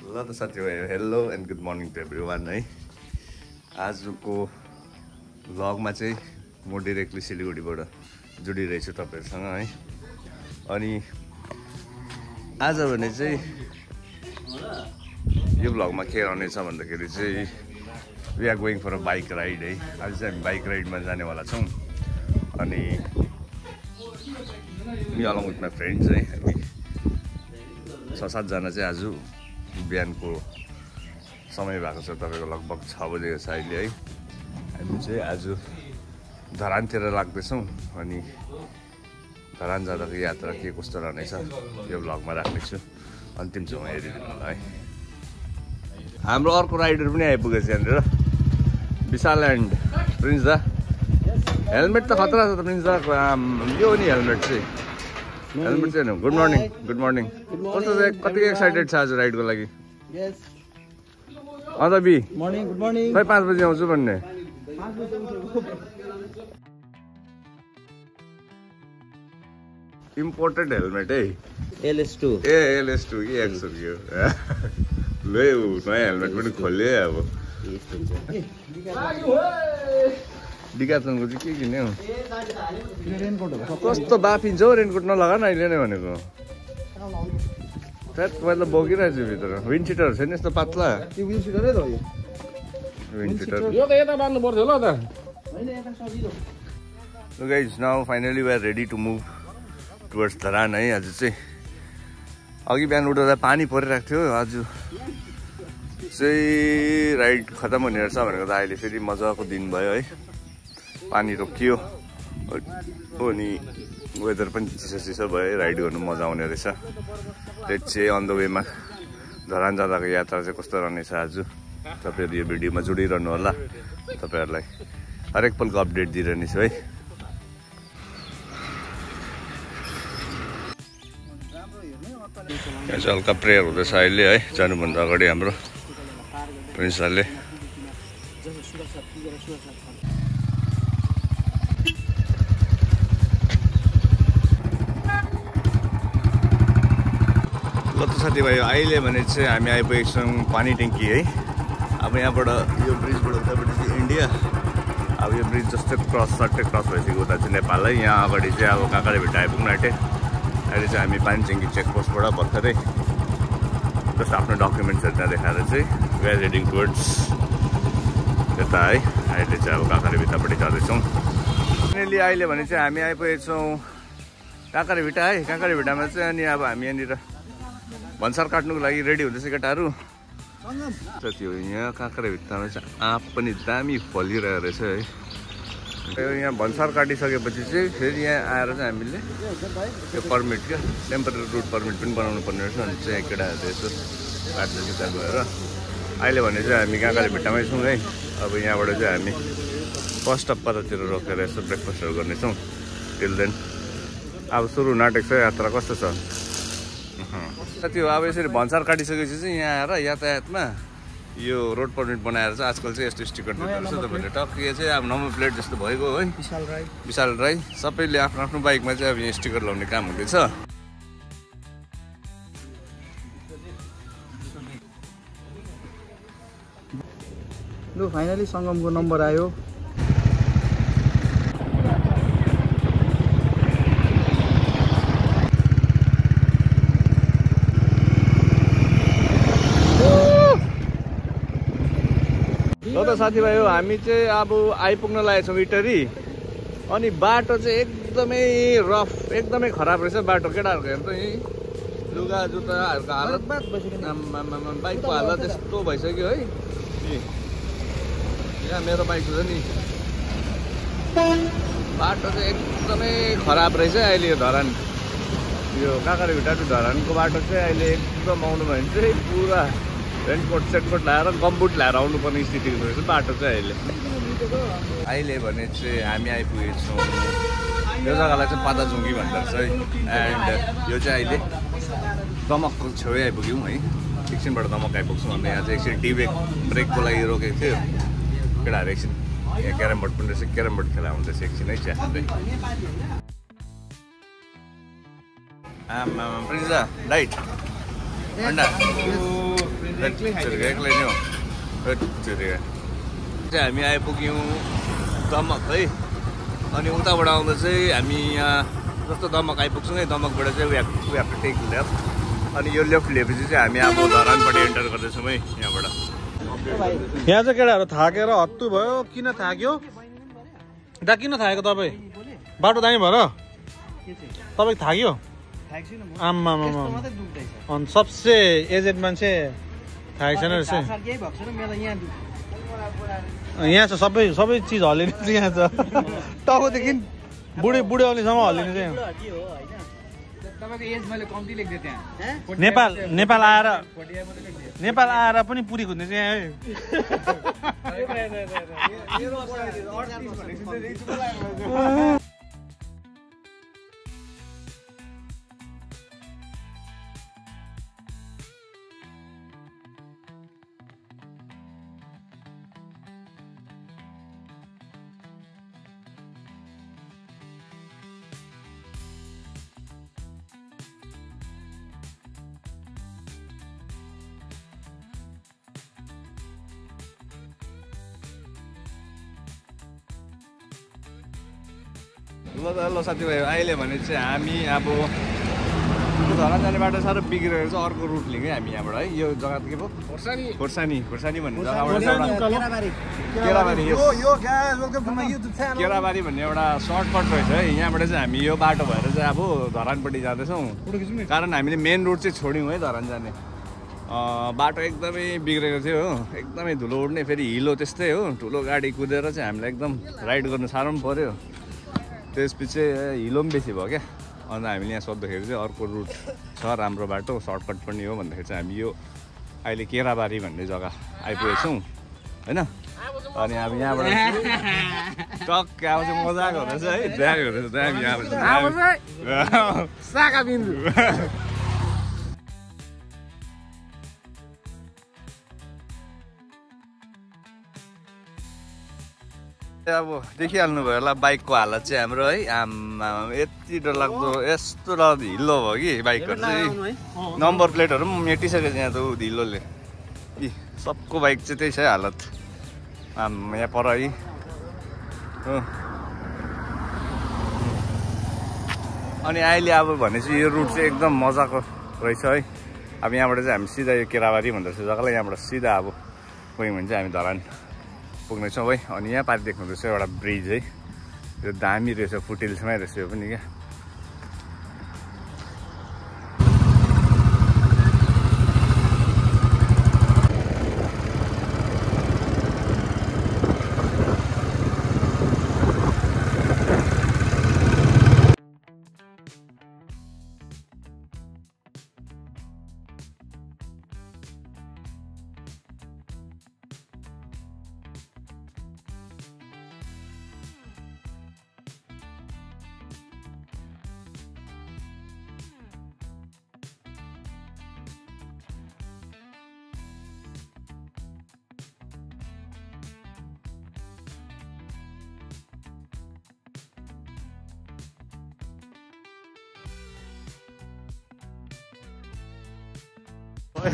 ल त साथीभाइ hello and good morning to everyone है। आजको भ्लगमा चाहिँ म डिरेक्टली सिलगढीबाट जोडिरहेछु तपाईँहरूसँग है। अनि आज भने चाहिँ यो भ्लगमा के रहनेछ भन्दाखेरि चाहिँ we are going for a bike ride है। आज चाहिँ हामी बाइक राइडमा जानेवाला छौँ। अनि me along with my friends है। हामी 6-7 जना चाहिँ आज बिहानको समय भएको छ, तपाईँको लगभग 6 बजेको छ अहिले है। हामी चाहिँ आज धरानतिर लाग्दैछौँ। अनि धरान जाँदाको यात्रा के कस्तो रहनेछ यो भ्लगमा राख्नेछु, अन्तिमसम्म हेरिदिनु होला है। हाम्रो अर्को राइडर पनि आइपुगेछ यहाँनिर, विशाल एन्ड प्रिन्स दा। हेलमेट त खतरा छ त प्रिन्स दा, यो नि हेलमेट चाहिँ गुड मर्निङ। Good morning. कस्तो चाहिँ कति एक्साइटेड छ आज राइडको लागि? अन्त बी मर्निङ गुड मर्निङ। खै 5 बजी आउँछु भन्ने। इम्पोर्टेड हेलमेट है, LS2 LS2 कि एक्सो कि हो। ल नयाँ हेलमेट पनि खोल्यो अब। डिकाथलनको चाहिँ के किन्ने हो? कस्तो बाफिन्छ हौ, रेनकोट नलगा न अहिले नै भनेको। ट्याट मैले त बोकिरहेको छु भित्र। विन्ड सिटर छैन यस्तो पातला? विन्ड सिटरै त हो यो। विन्ड सिटर यो त यता बाँध्नु पर्छ होला त। So guys, now finally we are ready to move towards Dharan है। आज चाहिँ अघि बिहान उठ्दा पानी परिरहेको थियो, आज चाहिँ राइड खतम हुने रहेछ भनेको त अहिले फेरि मजाको दिन भयो है। पानी रोकियो अनि वेदर पनि चिसो भयो है, राइड गर्नु मजा आउने रहेछ। त्यो चाहिँ अन द वेमा धरान जाँदाको यात्रा चाहिँ कस्तो रहनेछ आज तपाईँहरू यो भिडियोमा जोडिरहनु होला। तपाईँहरूलाई हरेक पलको अपडेट दिइरहनेछु है। यहाँ चाहिँ हल्का प्रेयर हुँदैछ अहिले है, जानुभन्दा अगाडि हाम्रो प्रिन्सले। ल त साथीभाइ अहिले भने चाहिँ हामी आइपुगेको छौँ पानी ट्याङ्की है। अब यहाँबाट यो ब्रिजबाट उतापट्टि चाहिँ इन्डिया, अब यो ब्रिज जस्तै सट्टै क्रस भइसक्यो उता चाहिँ नेपाल है। यहाँ अगाडि चाहिँ अब काँक्राभिट्टा आइपुग्नु आँटे। अहिले चाहिँ हामी पानी ट्याङ्की चेकपोस्टबाट भर्खरै जस्ट आफ्नो डकुमेन्ट्सहरू त्यहाँ देखाएर चाहिँ वी आर हेडिङ टुवर्ड्स यता है। अहिले चाहिँ अब काँक्राभिट्टापट्टि जाँदैछौँ। फाइनली अहिले भने चाहिँ हामी आइपुगेको छौँ काँक्राभिट्टा है। काँक्राभिट्टामा चाहिँ अनि अब हामी यहाँनिर भन्सार काट्नुको लागि रेडी हुँदैछ केटाहरू। त्यो यहाँ काँक्राभिट्टामा चाहिँ आँप पनि दामी फलिरहेको रहेछ है। यहाँ भन्सार काटिसकेपछि चाहिँ फेरि यहाँ आएर चाहिँ हामीले त्यो पर्मिट क्या टेम्पररी रुट पर्मिट पनि बनाउनु पर्ने रहेछ। अनि चाहिँ केटाहरूले यसो काट्दैछ त्यहाँ गएर। अहिले भने चाहिँ हामी काँक्राभिट्टामै छौँ है। अब यहाँबाट चाहिँ हामी फर्स्ट अफ कतातिर रोकेर यसो ब्रेकफास्टहरू गर्नेछौँ। टिल देन अब सुरु नाटेको छ यात्रा। कस्तो छ साथी हो? अब यसरी भन्सार काटिसकेपछि चाहिँ यहाँ आएर यातायातमा यो रोड पर्मिट बनाएर चाहिँ आजकल चाहिँ यस्तो स्टिकर दिँदो रहेछ तपाईँले। टक्कै चाहिँ अब नम्बर प्लेट जस्तो भएको है। विशाल राई सबैले आफ्नो आफ्नो बाइकमा चाहिँ अब यहाँ स्टिकर लाउने काम हुँदैछ। लु फाइनली सङ्गमको नम्बर आयो। ल त साथीभाइ हो, हामी चाहिँ अब आइपुग्न लागेको छौँ इटरी। अनि बाटो चाहिँ एकदमै रफ, एकदमै खराब रहेछ बाटो। केटाहरूको हेर्नु यहीँ लुगा जुत्ताहरूको हालत, बाइकको हालत यस्तो भइसक्यो है। यहाँ मेरो बाइक छ नि, बाटो चाहिँ एकदमै खराब रहेछ अहिले। यो धरान यो काँक्राभिट्टा टु धरानको बाटो चाहिँ अहिले एकदम आउनु भयो भने चाहिँ पुरा रेनकोट सेटकोट लगाएर गमबुट लगाएर आउनुपर्ने स्थितिको रहेछ बाटो चाहिँ अहिले भने चाहिँ हामी आइपुगेको छौँ यो जग्गालाई चाहिँ पाताजुङ्गी भन्दो रहेछ है। एन्ड यो चाहिँ अहिले दमकको छेउै आइपुग्यौँ है। एकछिनबाट दमक आइपुग्छौँ। अन्त यहाँ चाहिँ एकछिन टी ब्रेकको लागि रोकेको थियो। केटाहरू एकछिन यहाँ क्यारम बोर्ड पनि रहेछ, क्यारम बोर्ड खेला हुँदैछ एकछिन है चिया खाँदै। प्रिन्स दा लाइट अन्डा एक्लै नै हो हामी आइपुग्यौँ दमक है अनि उताबाट आउँदा चाहिँ हामी यहाँ जस्तो दमक आइपुग्छौँ है दमकबाट चाहिँ we have to take left अनि यो लेफ्ट लिएपछि चाहिँ हामी अब धरानपट्टि एन्टर गर्दैछौँ है यहाँबाट यहाँ चाहिँ केटाहरू थाकेर हत्तु भयो किन थाक्यो दा किन थाकेको तपाईँ बाटो दामी भएर तपाईँ थाक्यो आम्मा अनि सबसे एजेड मान्छे थाकेको छैन रहेछ यहाँ छ सबै चिज हल्लिने चाहिँ यहाँ छ टाउकोदेखि बुढे अलिसम्म हल्लिने चाहिँ नेपाल आएर पनि पुरी खुज्ने चाहिँ यहाँ ल साथीभाइ अहिले भने चाहिँ हामी अब धरान जाने बाटो साह्रो बिग्रेर चाहिँ अर्को रुट लियौँ हामी यहाँबाट है यो जग्गा के पो खोर्सानी भन्ने जग्गाबाट केराबारी भन्ने एउटा सर्टकट रहेछ है यहाँबाट चाहिँ हामी यो बाटो भएर चाहिँ अब धरानपट्टि जाँदैछौँ कारण हामीले मेन रोड चाहिँ छोड्यौँ है धरान जाने बाटो एकदमै बिग्रेको थियो हो एकदमै धुलो उड्ने फेरि हिलो त्यस्तै हो ठुलो गाडी कुदेर चाहिँ हामीलाई एकदम राइड गर्नु साह्रो पनि पऱ्यो त्यसपछि हिलो पनि बेसी भयो क्या अन्त हामीले यहाँ सोद्धाखेरि चाहिँ अर्को रुट छ राम्रो बाटो सर्टकट पनि हो भन्दाखेरि चाहिँ हामी यो अहिले केराबारी भन्ने जग्गा आइपुगेको छौँ होइन अनि अब यहाँबाट टक्क अब चाहिँ मजाको रहेछ है दामी रहेछ दामी अब देखिहाल्नु भयो होला बाइकको हालत चाहिँ हाम्रो है आम्मा यति डरलाग्दो यस्तो हिलो भयो कि बाइकहरू चाहिँ नम्बर प्लेटहरू पनि मेटिसकेको छ यहाँ त हिलोले कि सबको बाइक चाहिँ त्यही छ है हालत आम्मा यहाँ पर है हो अनि अहिले अब भनेपछि यो रुट चाहिँ एकदम मजाको रहेछ है अब यहाँबाट चाहिँ हामी सिधा यो केराबारी भन्दो रहेछ जग्गालाई यहाँबाट सिधा अब गयौँ भने चाहिँ हामी धरान पुग्नेछौँ है अनि यहाँ पारि देख्नु रहेछ एउटा ब्रिज है यो दामी रहेछ फुटिल्समै रहेछ यो पनि क्या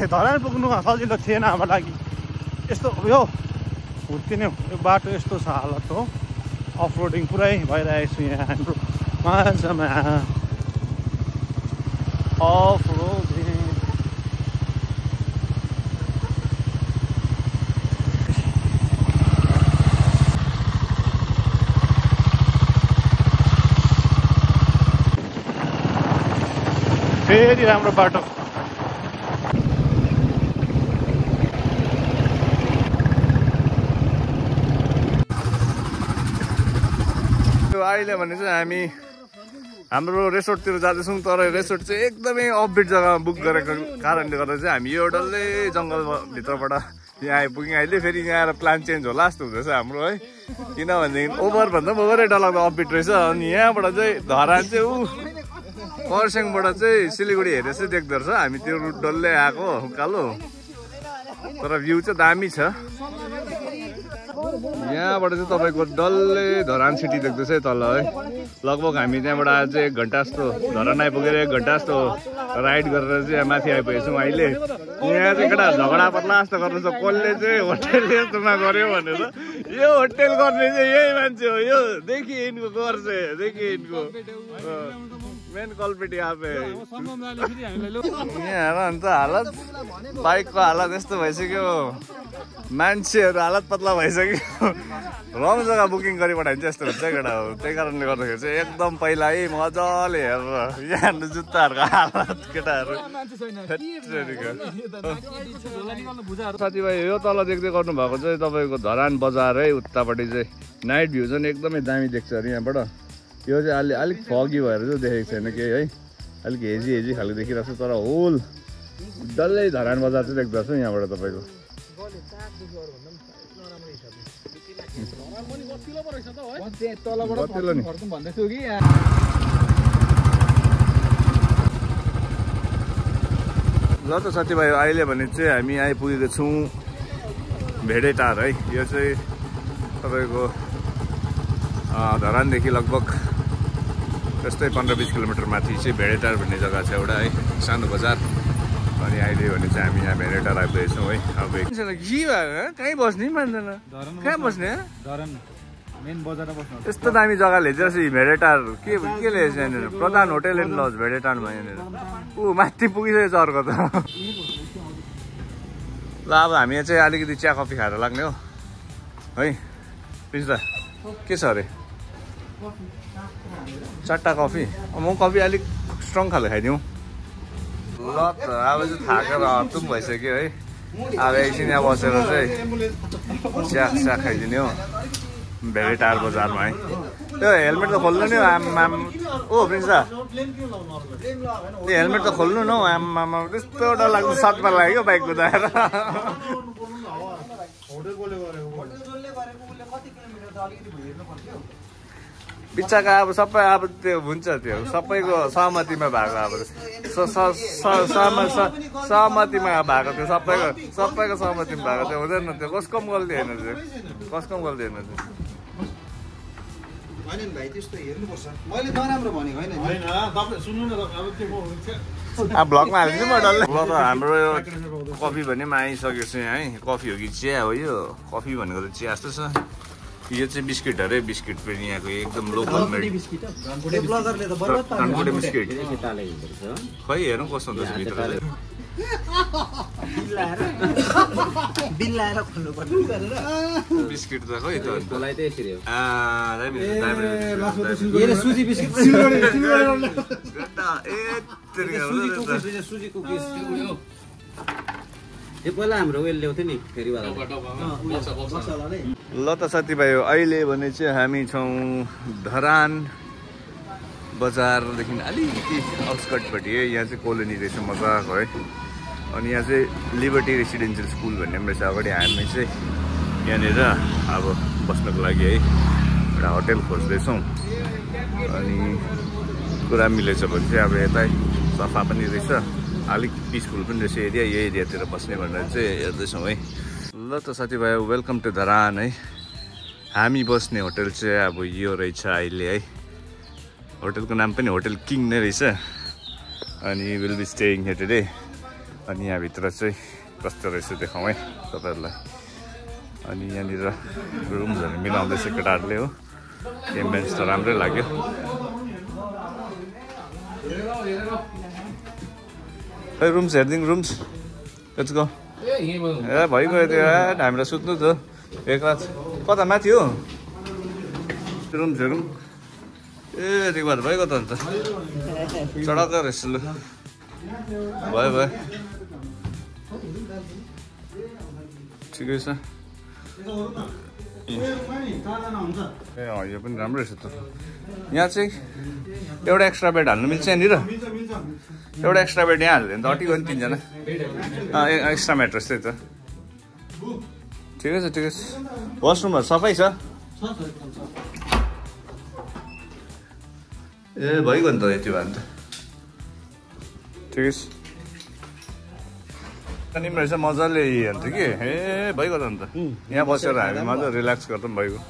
धरान पुग्नु सजिलो थिएन हाम्रो लागि यस्तो यो हुर्किने यो बाटो यस्तो छ हालत हो अफ रोडिङ पुरै भइरहेको छु यहाँ हाम्रो माझमा अफ रोडिङ फेरि राम्रो बाटो अहिले भने चाहिँ हामी हाम्रो रेसोर्टतिर जाँदैछौँ तर रेसोर्ट चाहिँ एकदमै अपबिट जग्गामा बुक गरेको कारणले गर्दा चाहिँ हामी यो डल्लै जङ्गलभित्रबाट यहाँ आइपुग्यौँ अहिले फेरि यहाँ आएर प्लान चेन्ज होला जस्तो हुँदैछ हाम्रो है किनभनेदेखि ओभरभन्दा पनि ओभरै डरलाग्दो अपबिट रहेछ अनि यहाँबाट चाहिँ धरान चाहिँ खरसाङबाट चाहिँ सिलगढी हेरेर चाहिँ देख्दो रहेछ हामी त्यो रुट डल्लै आएको उकालो तर भ्यू चाहिँ दामी छ यहाँबाट चाहिँ तपाईँको डल्लै धरान सिटी देख्दैछ है तल है। लगभग हामी त्यहाँबाट आज 1 घन्टा जस्तो धरान आइपुगेर 1 घन्टा जस्तो राइड गरेर चाहिँ माथि आइपुगेको छौँ अहिले। यहाँ चाहिँ केटा झगडा पर्ला जस्तो गर्दैछ कसले चाहिँ होटेल यस्तोमा गर्यो भनेर। यो होटेल गर्ने चाहिँ यही मान्छे हो, यो देखिए इनको गर्छ, देखिए इनको मेन कल्पिटी आफै। यहाँ अन्त हालत बाइकको हालत यस्तो भइसक्यो, मान्छेहरू हालत पत्ला भइसक्यो। रङ जग्गा बुकिङ गरी पठाइन्छ यस्तो हुन्छ केटा हो। त्यही कारणले गर्दाखेरि चाहिँ एकदम पहिल्यै मजाले हेरेर यहाँ जुत्ताहरूको हालत केटाहरू। साथीभाइ यो तल देख्दै गर्नु भएको चाहिँ तपाईँको धरान बजार है। उतापट्टि चाहिँ नाइट भ्यू चाहिँ एकदमै दामी देख्छ अरे यहाँबाट। यो चाहिँ अलिक फगी भएर चाहिँ देखेको छैन केही है, अलिक हेजी खालको देखिरहेको छ। तर होल डल्लै धरान बजार चाहिँ देख्दछ यहाँबाट तपाईँको। ल त साथीभाइ अहिले भने चाहिँ हामी आइपुगेको छौँ भेडेटार है। यो चाहिँ तपाईँको धरानदेखि लगभग त्यस्तै 15-20 किलोमिटर माथि चाहिँ भेडेटार भन्ने जग्गा छ एउटा है, सानो बजार। अनि अहिले भने चाहिँ हामी यहाँ भेडेटार आइपुगेको छौँ है। अब के भयो कहीँ बस्ने मान्दैन, कहाँ बस्ने मेन बजारमा बस्नु। यस्तो दामी जग्गा ल्याइदिएपछि भेडेटार के ल्याएछ यहाँनिर, प्रधान होटेल एन्ड लज भेडेटारमा यहाँनिर। माथि पुगिसकेको छ अर्को त। ल अब हामी चाहिँ अलिकति चिया कफी खाएर लाग्ने हो है। प्लिज दा के छ अरे 4टा कफी, म कफी अलिक स्ट्रङ खाले खाइदिउँ। ल त अब चाहिँ थाकेर हत्तुम भइसक्यो है। अब एकछिन यहाँ बसेर चाहिँ चिया खाइदिने हो भेडेटार बजारमा है। त्यो हेलमेट त खोल्नु नि हौ आम ओ प्रिन्स दा, त्यो हेलमेट त खोल्नु न हौ आम त्यस्तो डर लाग्छ सटमा लाग्यो बाइक कुदाएर। बिच्चाका अब सबै अब त्यो हुन्छ, त्यो सबैको सहमतिमा भएको अब सहमतिमा भएको त्यो सबैको सहमतिमा भएको त्यो हुँदैन। त्यो कसको पनि गल्ती होइन, त्यो कसको पनि गल्ती होइन। हैन भाइ त्यस्तो हेर्नुपर्छ, मैले नराम्रो भनेको हैन। तपाईँ सुन्नु न, अब त्यो अब ब्लगमा हालिदिनु म डल्लै। ल त हाम्रो यो कफी भने पनि आइसकेको छ यहाँ है। कफी हो कि चिया हो? यो कफी भनेको त चिया जस्तो छ। यो चाहिँ बिस्किट अरे, बिस्किट पनि यहाँको एकदम लोकल मेड बिस्किट धनकुटे बिस्किट। खै हेरौँ कस्तो हुन्छ भित्र चाहिँ। बिल्लाएर खोल्नु पर्छ बिस्किट त खै त मलाई त यसरी हो। सुजी बिस्किट सुजी कुकिज यो पहिला हाम्रो उयो ल्याउँथ्यो नि फेरि वाला। ल त साथीभाइ अहिले भने चाहिँ हामी छौँ धरान बजारदेखि अलिकति आउटस्कर्टपट्टि है। यहाँ चाहिँ कोलोनी रहेछ मजाको है। अनि यहाँ चाहिँ लिबर्टी रेसिडेन्सियल स्कुल भन्ने पनि रहेछ। अगाडि हामी चाहिँ यहाँनिर अब बस्नको लागि है एउटा होटेल खोज्दैछौँ। अनि कुरा मिलेछ भने चाहिँ अब यतै सफा पनि रहेछ, अलिक पिसफुल पनि रहेछ एरिया। यही एरियातिर बस्ने भनेर चाहिँ हेर्दैछौँ है। ल त साथीभाइ वेलकम टु धरान है। हामी बस्ने होटेल चाहिँ अब यो रहेछ अहिले है। होटेलको नाम पनि होटेल किङ नै रहेछ। अनि will be staying here today. अनि यहाँभित्र चाहिँ कस्तो रहेछ देखाउँ है तपाईँहरूलाई। अनि यहाँनिर रुम्सहरू मिलाउँदैछ केटाहरूले हो। एम्बियन्स त राम्रै लाग्यो। खै रुम्स हेरिदिउँ, रुम्स लेट्स गो। ए भइगयो त्यो हामीलाई सुत्नु त एक रात। कता माथि हो रुम्स हेरौँ? ए यति भएर भइगयो त अन्त चढाएको रहेछ। लु भयो ठिकै छ। ए यो पनि राम्रो रहेछ त। यहाँ चाहिँ एउटा एक्स्ट्रा बेड हाल्नु मिल्छ यहाँनिर? एउटा एक्स्ट्रा बेड यहाँ हाल्यो भने त अटिगयो नि 3 जना। एक्स्ट्रा म्याट्रेस त्यही त। ठिकै छ ठिकै छ। वासरुमहरू सफै छ? ए भइगयो नि त यति भए त ठिकै छ। तिम्रो रहेछ मजाले अन्त कि ए भइगयो त अन्त यहाँ बसेर हामी मजा रिल्याक्स गर्दा पनि भइगयो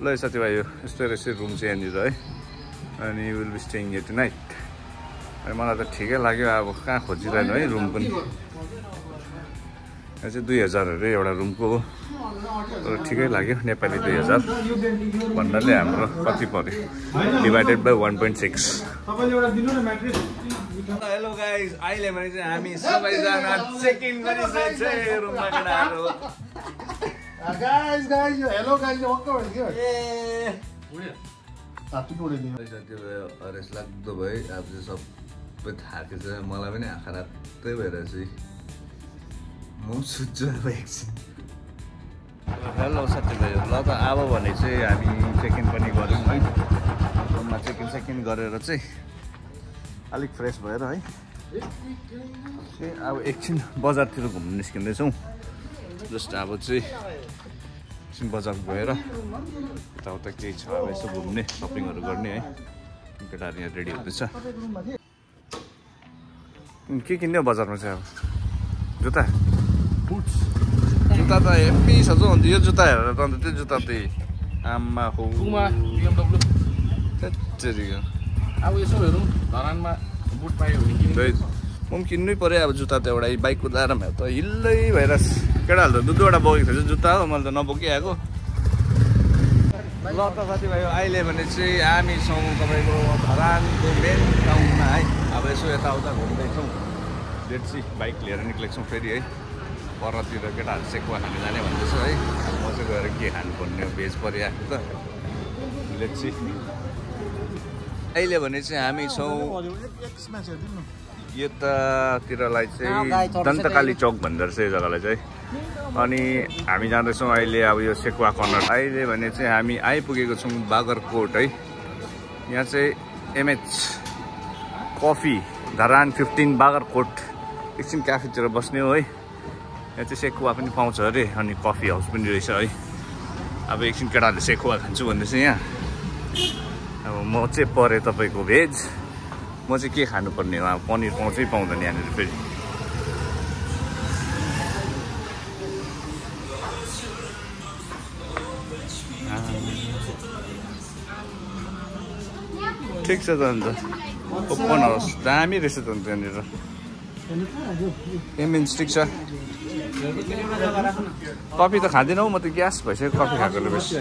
ल साथीभाइ यो यस्तो रहेछ रुम चाहिँ यहाँनिर है अनि you will be staying here tonight अनि मलाई त ठिकै लाग्यो अब कहाँ खोजिरहनु है रुम पनि यहाँ चाहिँ 2000 अरे एउटा रुमको हो तर ठिकै लाग्यो नेपाली 2000 भन्नाले हाम्रो कति पर्यो डिभाइडेड बाई 1.6 हेलो गाइज अहिले भने चाहिँ हामी सबैजना चेक इन गरिसकेको छ रुममा केटाहरू गाइस यो हेलो गाइस वक्क भयो हरेस लाग्दो भयो अब चाहिँ सबै थाकेछ मलाई पनि आँखा रातै भइरहेछ म सुत्छु अब एकछिन हेलो साथीभाइ ल त अब भने चाहिँ हामी चेक इन पनि गऱ्यौँ है रुममा चेक इन गरेर चाहिँ अलिक फ्रेस भएर है अब एकछिन बजारतिर घुम्नु निस्किँदैछौँ जस्ट अब चाहिँ एकछिन बजार गएर यताउता केही छ अब यसो घुम्ने सपिङहरू गर्ने है केटाहरू यहाँ रेडी हुँदैछ के किन्ने हो बजारमा चाहिँ अब जुत्ता जुत्ता त हेभी छ जो अन्त यो जुत्ता हेरेर त अन्त त्यो जुत्ता त्यही आम्मा हो अब यसो हेरौँ धरानमा बुट पायो भने म पनि किन्नै पऱ्यो अब जुत्ता त एउटा बाइक कुदाएर त हिल्लै भइरहेछ केटाहरू त दुईवटा बोकेको थियो जुत्ता हो मैले त नबोकिआएको ल त साथीभाइ अहिले भने चाहिँ हामी छौँ तपाईँको धरानको मेन टाउनमा है अब यसो यताउता घुम्दैछौँ लेट्सी बाइक लिएर निक्लेको छौँ फेरि है परतिर केटाहरू सेकुवा खानु जाने भन्दैछ है म चाहिँ गएर के खानुपर्ने हो भेज परिआएको त लेट्सी अहिले भने चाहिँ हामी छौँ यतातिरलाई चाहिँ दन्तकाली चौक भन्दो रहेछ यो जग्गालाई चाहिँ अनि हामी जाँदैछौँ अहिले अब यो सेकुवा कर्नर अहिले भने चाहिँ हामी आइपुगेको छौँ बाग्राकोट है यहाँ चाहिँ एमएच कफी धरान 15 बाग्राकोट एकछिन क्याफेतिर बस्ने हो है यहाँ चाहिँ सेकुवा पनि पाउँछ अरे अनि कफी हाउस पनि रहेछ है अब एकछिन केटाहरूले सेकुवा खान्छु भन्दैछ यहाँ अब म चाहिँ परेँ तपाईँको भेज म चाहिँ के खानुपर्ने हो अब पनिर पाउँछै पाउँदैन यहाँनिर फेरि ठिक छ त अन्त ओपन हाउस दामी रहेछ त अन्त यहाँनिर एमएन ठिक छ कफी त खाँदिनँ हौ म त ग्यास भइसक्यो कफी खाएकोले बेसी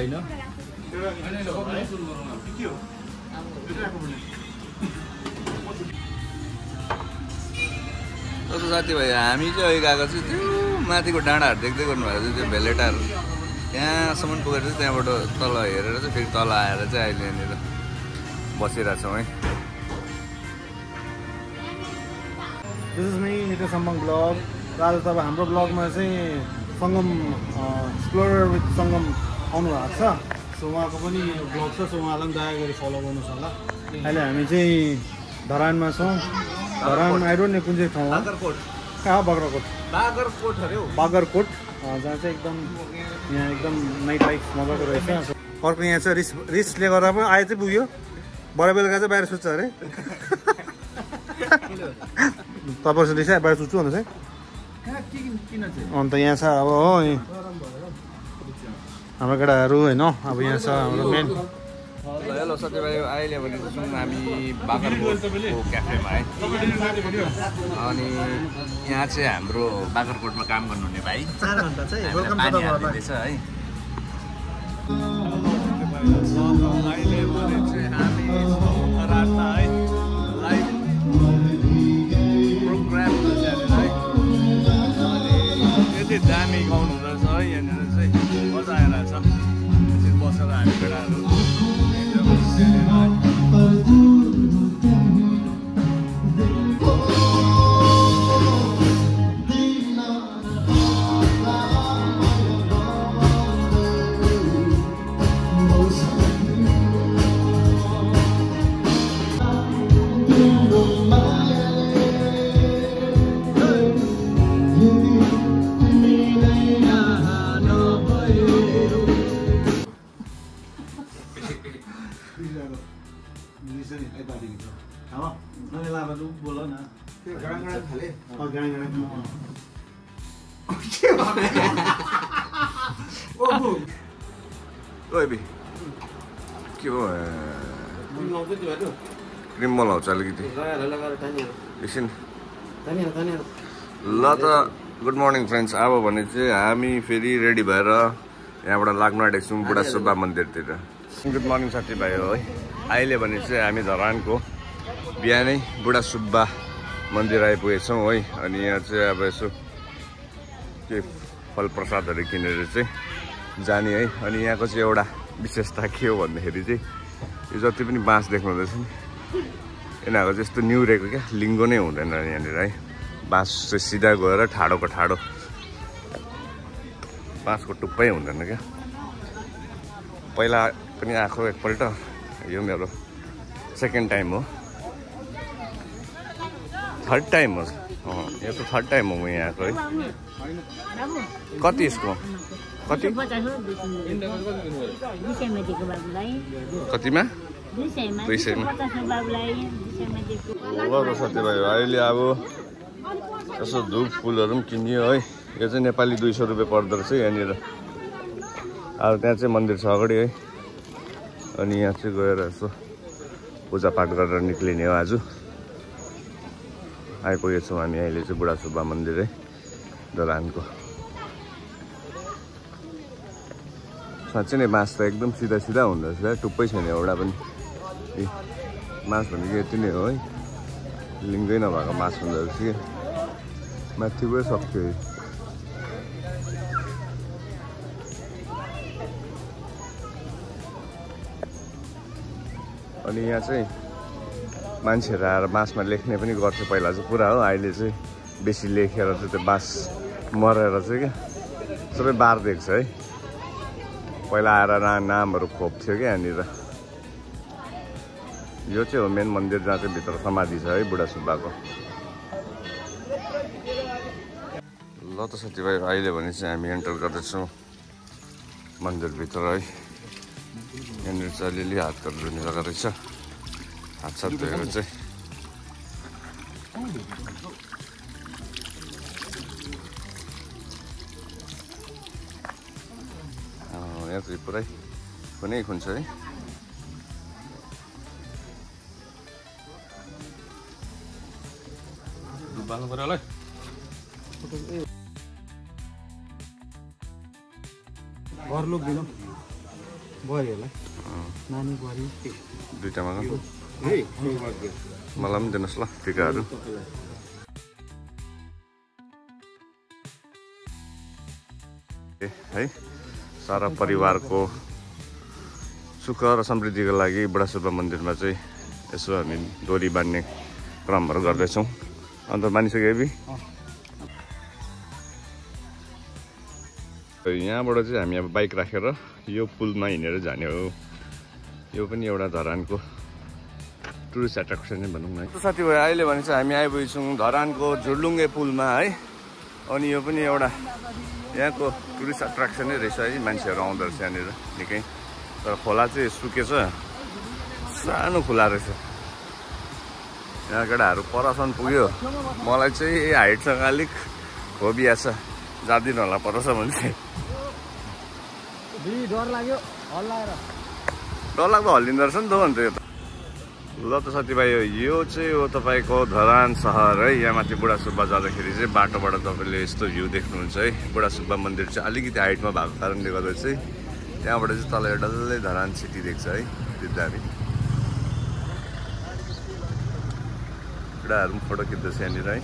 साथीभाइ हामी चाहिँ अहिले गएको चाहिँ त्यो माथिको डाँडाहरू देख्दै गर्नुभएको थियो त्यो भेलेटाहरू त्यहाँसम्म पुगेर चाहिँ त्यहाँबाट तल हेरेर चाहिँ फेरि तल आएर चाहिँ अहिले यहाँनिर बसिरहेको छौँ है this is me Nitesh Sambang blog र आज त अब हाम्रो ब्लगमा चाहिँ सङ्गम एक्सप्लोरर विथ सङ्गम आउनु भएको छ सो उहाँको पनि ब्लग छ सो उहाँलाई पनि दया गरी फलो गर्नुहोस् होला अहिले हामी चाहिँ धरानमा छौँ धरान आई डोन्ट नो कुन चाहिँ ठाउँ हो कहाँ बाग्राकोट बाग्राकोट जहाँ चाहिँ एकदम यहाँ एकदम नाइट लाइफ मजाको रहेछ अर्को यहाँ चाहिँ रिसले गर्दा पनि आए चाहिँ पुग्यो बडा बेलुका चाहिँ बाहिर सुत्छ अरे तपाईँसँग रिस बाहिर सुत्छु भन्दा चाहिँ अन्त यहाँ छ अब हो हाम्रो केटाहरू होइन अब यहाँ छ हाम्रो मेन हेलो साथीभाइ अहिले भने छौँ हामी बाग्राकोटको क्याफेमा है अनि यहाँ चाहिँ हाम्रो बाग्राकोटमा काम गर्नुहुने भाइ 4 घण्टा चाहिँ पानी हालिदिँदैछ है अहिले भने चाहिँ हामी रातमा है लाइभ प्रोग्राम है अनि यति दामी गाउनु हुँदो रहेछ है यहाँनिर चाहिँ मजा आइरहेछ एकछिन बसेर हामी केटाहरू के हो क्रिम मलाउँछ अलिकति एकछिन ल त गुड मर्निङ फ्रेन्ड्स। अब भने चाहिँ हामी फेरि रेडी भएर यहाँबाट लाग्नु आँटेको छौँ बुढा सुब्बा मन्दिरतिर। गुड मर्निङ साथीभाइ हो है। अहिले भने चाहिँ हामी धरानको बिहानै बुढा सुब्बा मन्दिर आइपुगेछौँ है। अनि यहाँ चाहिँ अब यसो के फल प्रसादहरू किनेर चाहिँ जाने है। अनि यहाँको चाहिँ एउटा विशेषता के हो भन्दाखेरि चाहिँ यो जति पनि बाँस देख्नुहुँदैछ नि यिनीहरूको चाहिँ यस्तो निहुरेको क्या लिङ्गो नै हुँदैन यहाँनिर है। बाँस चाहिँ सिधा गएर ठाडोको ठाडो बाँसको टुप्पै हुँदैन क्या। पहिला पनि आएको एकपल्ट, यो मेरो सेकेन्ड टाइम हो, थर्ड टाइम हो। यो त थर्ड टाइम हो म यहाँ आएको है। कति यसको कति कतिमा 200मा। ल त साथीभाइ अहिले अब यसो धुप फुलहरू पनि किनियो है। यो चाहिँ नेपाली 200 रुपियाँ पर्दो रहेछ यहाँनिर। अब त्यहाँ चाहिँ मन्दिर छ अगाडि है। अनि यहाँ चाहिँ गएर यसो पूजापाठ गरेर निक्लिने हो। आज आइपुगेछौँ हामी अहिले चाहिँ बुढा सुब्बा मन्दिर है धरानको। साँच्चै नै बाँस त एकदम सिधा सिधा हुँदो रहेछ, टुप्पै छैन एउटा पनि। मास भनेको यति नै हो है, लिङ्गै नभएको मास हुँदो रहेछ कि माथि गयो सक्थ्यो। अनि यहाँ चाहिँ मान्छेहरू आएर बाँसमा लेख्ने पनि गर्थ्यो पहिला चाहिँ पुरा हो। अहिले चाहिँ बेसी लेखेर चाहिँ त्यो बाँस मरेर चाहिँ क्या सबै बारिदिएको छ है। पहिला आएर नामहरू खोप्थ्यो क्या यहाँनिर। यो चाहिँ हो मेन मन्दिर जहाँ चाहिँ भित्र समाधि छ है बुढा सुब्बाको। ल त साथीभाइ अहिले भने चाहिँ हामी एन्टर गर्दैछौँ मन्दिरभित्र है। यहाँनिर चाहिँ अलिअलि हातहरू धुने जग्गा रहेछ। हातसाथ धोएर चाहिँ यहाँ चाहिँ पुरै कुनै खुन्छ है। बाल्नु पर्यो होला घर लोक दिनु बुहारीहरूलाई नानी बुहारी दुईटामा मलाई पनि दिनुहोस् ल टिकाहरू। है सारा परिवारको सुख र समृद्धिको लागि बुढा सुब्बा मन्दिरमा चाहिँ यसो हामी डोरी बान्ने क्रमहरू गर्दैछौँ। अन्त मानिसक्यो बि यहाँबाट चाहिँ हामी अब बाइक राखेर यो पुलमा हिँडेर जाने हो। यो पनि एउटा धरानको टुरिस्ट एट्र्याक्सन नै भनौँ न है। साथीभाइ अहिले भने चाहिँ हामी आइपुगेछौँ धरानको झुर्लुङ्गे पुलमा है। अनि यो पनि एउटा यहाँको टुरिस्ट एट्र्याक्सनै रहेछ है। मान्छेहरू आउँदो रहेछ यहाँनिर निकै। तर खोला चाहिँ सुकेछ, सानो खोला रहेछ। यहाँ केटाहरू परसम्म पुग्यो। मलाई चाहिँ हाइटसँग अलिक फोबिया छ, जाँदिनँ होला परसम्म चाहिँ। डर लाग्यो हल्लाएर, डर लाग्दो हल्लिँदो रहेछ नि त अन्त यो त। ल त साथीभाइ यो चाहिँ हो तपाईँको धरान सहर है। यहाँ माथि बुढा सुब्बा जाँदाखेरि चाहिँ बाटोबाट तपाईँले यस्तो भ्यू देख्नुहुन्छ है। बुढा सुब्बा मन्दिर चाहिँ अलिकति हाइटमा भएको कारणले गर्दा चाहिँ त्यहाँबाट चाहिँ तल डल्लै धरान सिटी देख्छ है। त्यो दामी केटाहरू पनि फोटो खिच्दैछ यहाँनिर है।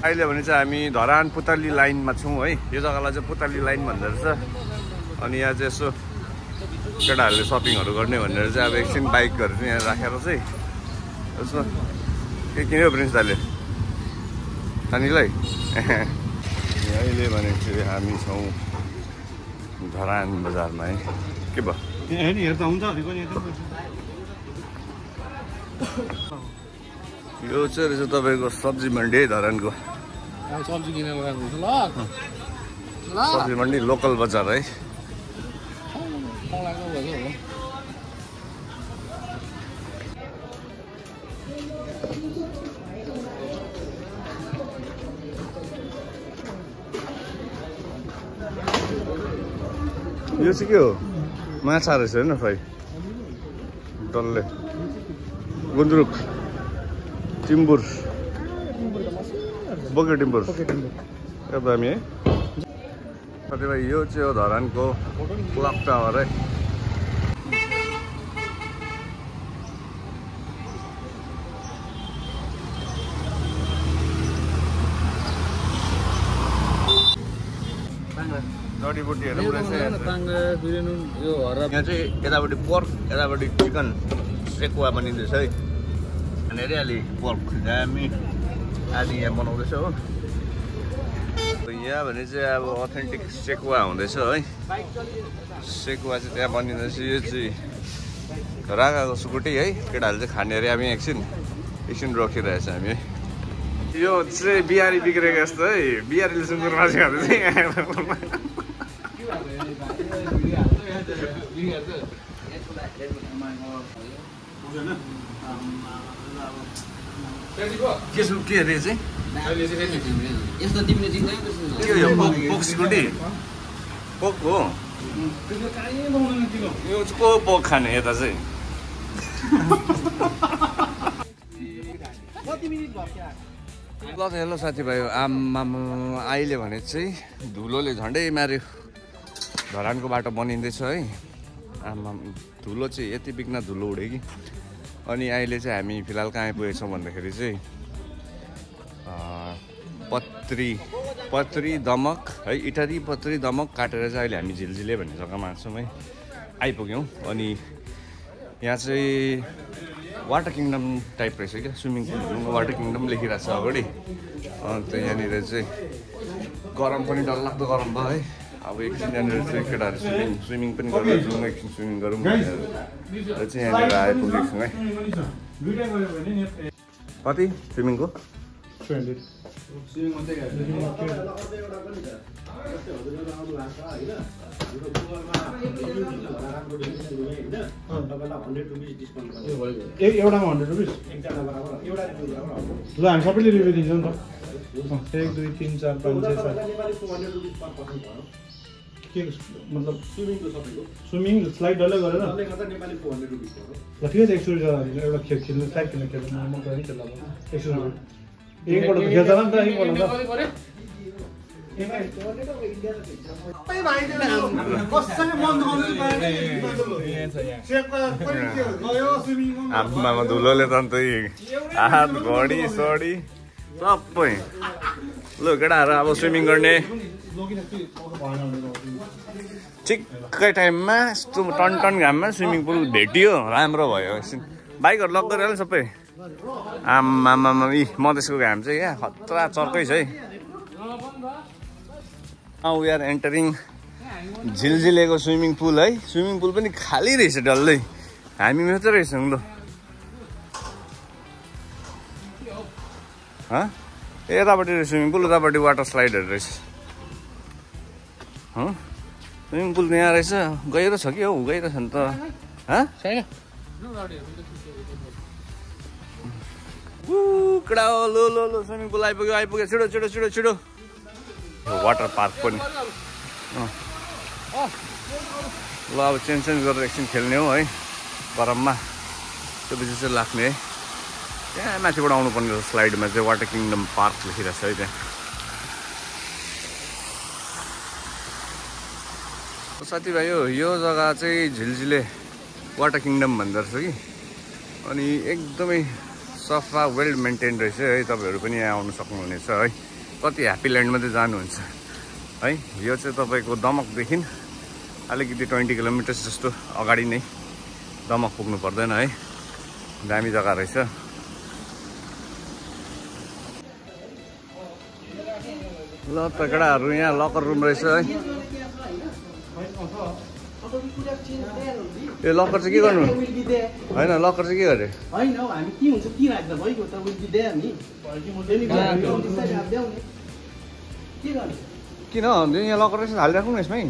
अहिले भने चाहिँ हामी धरान पुतली लाइनमा छौँ है। यो जग्गालाई चाहिँ पुतली लाइन भन्दो रहेछ। अनि यहाँ चाहिँ यसो केटाहरूले सपिङहरू गर्ने भनेर चाहिँ अब एकछिन बाइकहरू चाहिँ यहाँ राखेर चाहिँ यसो के किन्यो प्रिन्स दाले नानीलाई। अहिले भने चाहिँ हामी छौँ धरान बजारमा है। के भयो हेर्दा हुन्छ यो चाहिँ रहेछ तपाईँको सब्जी मन्डी है धरानको। सब्जी किनेर सब्जी मन्डी लोकल बजार है। यो चाहिँ के हो माछा रहेछ होइन फ्राई डल्ले गुन्द्रुक टिम्बुर बोके टिम्बुर क्या दामी है साथीभाइ यो चाहिँ हो धरानको क्लक टावर है जडीबुटीहरू यहाँ चाहिँ यतापट्टि पोर्क यतापट्टि चिकन सेकुवा बनिँदैछ है अनि अलि पोर्क दामी आदि यहाँ बनाउँदैछ हो यहाँ भने चाहिँ अब अथेन्टिक सेकुवा हुँदैछ है सेकुवा चाहिँ त्यहाँ बनिँदैछ यो चाहिँ रागाको सुकुटी है केटाहरूले चाहिँ खाने अरे हामी एकछिन रोकिरहेछ हामी है यो चाहिँ बिहारी बिग्रेको जस्तो है बिहारीले सुँगुर मासु खाँदैछ के अरे चाहिँ पोक सिकुटी पोक हो यो को पोक खाने यता चाहिँ ल हेलो साथीभाइ आमा अहिले भने चाहिँ धुलोले झन्डै मार्यो धरानको बाटो बनिँदैछ है आमा धुलो चाहिँ यति बिघ्न धुलो उड्यो कि अनि अहिले चाहिँ हामी फिलहाल कहाँ आइपुगेछौँ भन्दाखेरि चाहिँ पत्री दमक है इटरी पत्री दमक काटेर चाहिँ अहिले हामी झिलझिले भन्ने जग्गामा छौँ है आइपुग्यौँ अनि यहाँ चाहिँ वाटर किङडम टाइप रहेछ क्या स्विमिङ पुल वाटर किङडम लेखिरहेको छ अगाडि अन्त यहाँनिर चाहिँ गरम पनि डरलाग्दो गरम भयो है अब एकछिन यहाँनिर चाहिँ केटाहरू स्विमिङ पनि गरेर जाउँ एकछिन स्विमिङ गरौँ भनेर चाहिँ यहाँनिर आइपुगेको छौँ है कति स्विमिङको 200 एउटामा 100 रुपिस ल हामी सबैले रिभ्यू दिन्छौँ नि त 1 2 3 4 5 6 7 के मतलब स्विमिङ स्लाइड डल्लै गरेर ल ठिकै छ 100 रुपियाँ एउटा खेल्नु स्लाइड खेल्नु म पनि खेल्ला 100 रुपियाँ एकपल्ट खेल्छ नि त एकपल्ट आमामा धुलोले त अन्त हात घडी सडी सबै ल केटाहरू अब स्विमिङ गर्ने ठिक्कै टाइममा यस्तो टन घाममा स्विमिङ पुल भेटियो राम्रो भयो एकछिन बाइकहरू लक गरेर सबै आमामा मधेसको घाम चाहिँ क्या खतरा चर्कै छ है वी आर एन्टरिङ झिलझिलेको स्विमिङ पुल है स्विमिङ पुल पनि खाली रहेछ डल्लै हामी मात्रै रहेछौँ ल यतापट्टि स्विमिङ पुल उतापट्टि वाटर स्लाइडहरू रहेछ स्विमिङ पुल यहाँ रहेछ गहिरो छ कि हौ गहिरो छ नि त कडा लो लो लो स्विमिङ पुल आइपुग्यो छिटो वाटर पार्क पनि ल अब चेन्ज गरेर एकछिन खेल्ने हो है गरममा त्यसपछि चाहिँ लाग्ने है त्यहाँ माथिबाट आउनुपर्ने रहेछ स्लाइडमा चाहिँ वाटर किङडम पार्क लेखिरहेको छ है त्यहाँ साथीभाइ यो जग्गा चाहिँ झिलझिले वाटर किङडम भन्दो रहेछ कि अनि एकदमै सफा वेल मेन्टेन रहेछ है तपाईँहरू पनि यहाँ आउनु सक्नुहुनेछ है कति ह्याप्पी ल्यान्डमा चाहिँ जानुहुन्छ है यो चाहिँ तपाईँको दमकदेखि अलिकति 20 किलोमिटर्स जस्तो अगाडि नै दमक पुग्नु पर्दैन है दामी जग्गा रहेछ ल त केटाहरू यहाँ लकर रुम रहेछ है ए लकर चाहिँ के गर्नु होइन लकर चाहिँ के गरे किन यहाँ लकर रहेछ हालिराख्नु न यसमै